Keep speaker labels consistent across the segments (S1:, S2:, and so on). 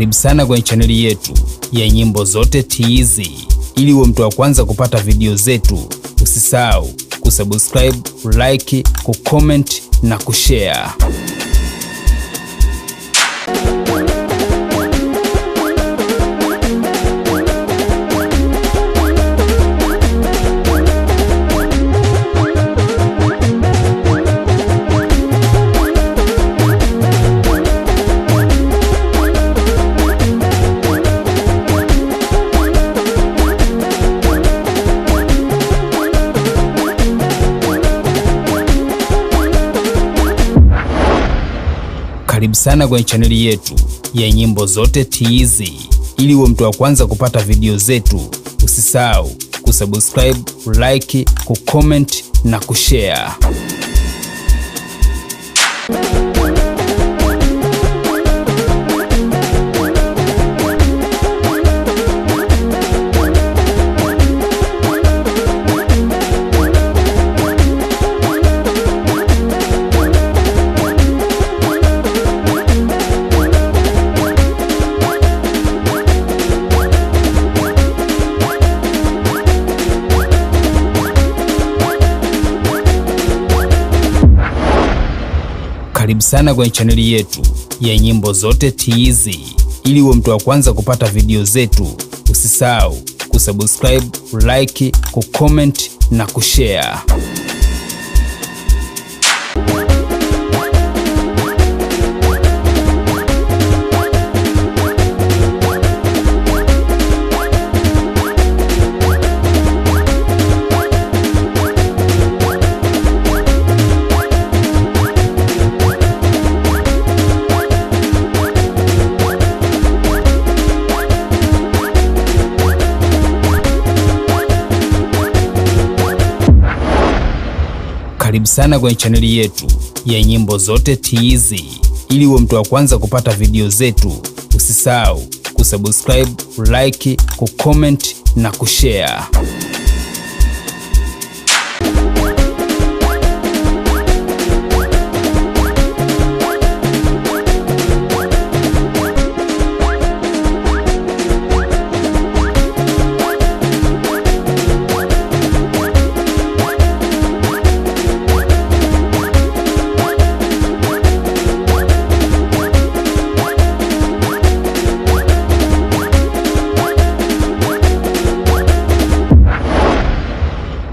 S1: Karibu sana kwenye chaneli yetu ya Nyimbo Zote TZ. Ili uwe mtu wa kwanza kupata video zetu, usisahau kusubscribe, like, kucomment na kushare. Karibu sana kwenye chaneli yetu ya Nyimbo Zote TZ. Ili uwe mtu wa kwanza kupata video zetu, usisahau kusubscribe, like, kucomment na kushare. Karibu sana kwenye chaneli yetu ya Nyimbo Zote TZ. Ili uwe mtu wa kwanza kupata video zetu, usisahau kusubscribe, like, kucomment na kushare. Karibu sana kwenye chaneli yetu ya Nyimbo Zote TZ. Ili uwe mtu wa kwanza kupata video zetu, usisahau kusubscribe, like, kucomment na kushare.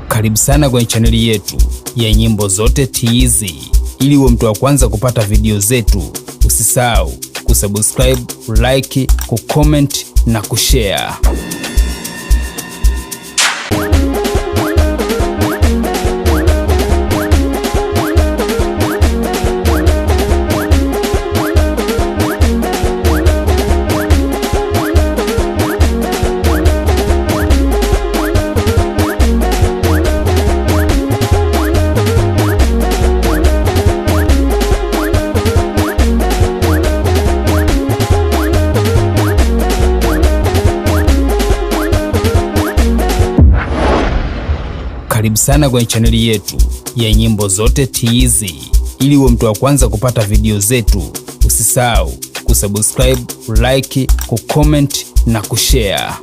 S1: Karibu sana kwenye chaneli yetu ya Nyimbo Zote TZ. Ili uwe mtu wa kwanza kupata video zetu, usisahau kusubscribe, like, kucomment na kushare. Karibu sana kwenye chaneli yetu ya Nyimbo Zote TZ. Ili uwe mtu wa kwanza kupata video zetu, usisahau kusubscribe, like, kucomment na kushare.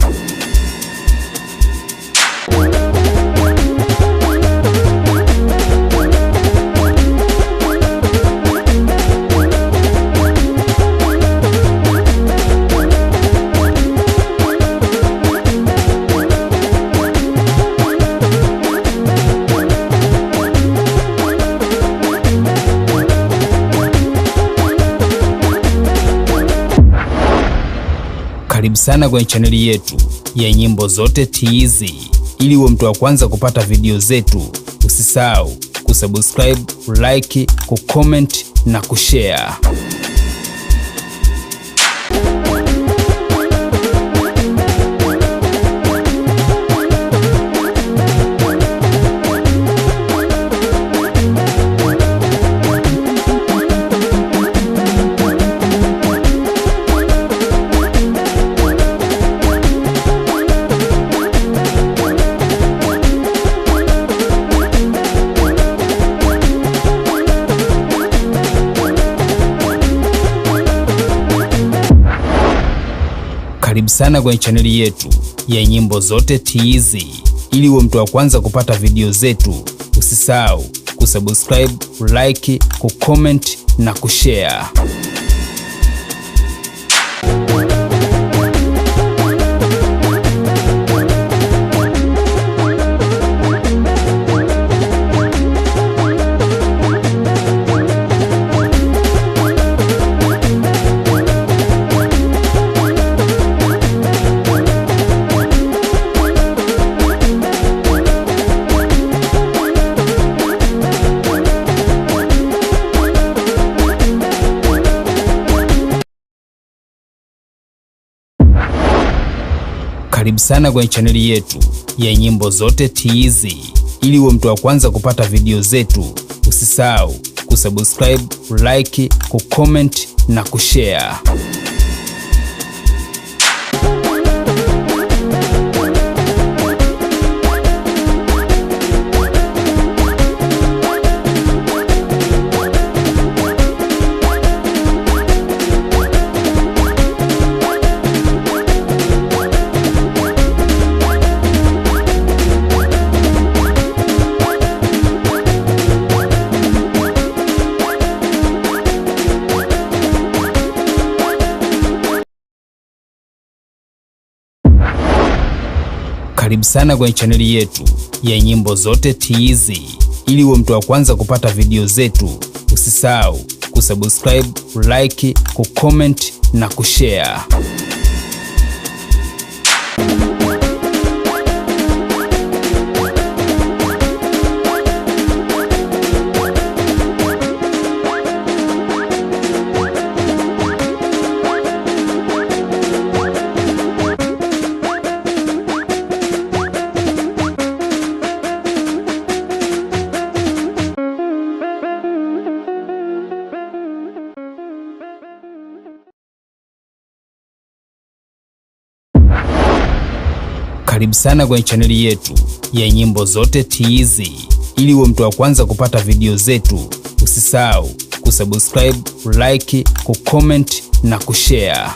S1: Karibu sana kwenye chaneli yetu ya Nyimbo Zote TZ. Ili uwe mtu wa kwanza kupata video zetu, usisahau kusubscribe, like, kucomment na kushare. Karibu sana kwenye chaneli yetu ya Nyimbo Zote TZ. Ili uwe mtu wa kwanza kupata video zetu, usisahau kusubscribe, like, kucomment na kushare. Karibu sana kwenye chaneli yetu ya Nyimbo Zote TZ. Ili uwe mtu wa kwanza kupata video zetu, usisahau kusubscribe, like, kucomment na kushare. Karibu sana kwenye chaneli yetu ya Nyimbo Zote TZ. Ili uwe mtu wa kwanza kupata video zetu, usisahau kusubscribe, like, kucomment na kushare. Karibu sana kwenye chaneli yetu ya Nyimbo Zote TZ. Ili uwe mtu wa kwanza kupata video zetu, usisahau kusubscribe, like, kucomment na kushare.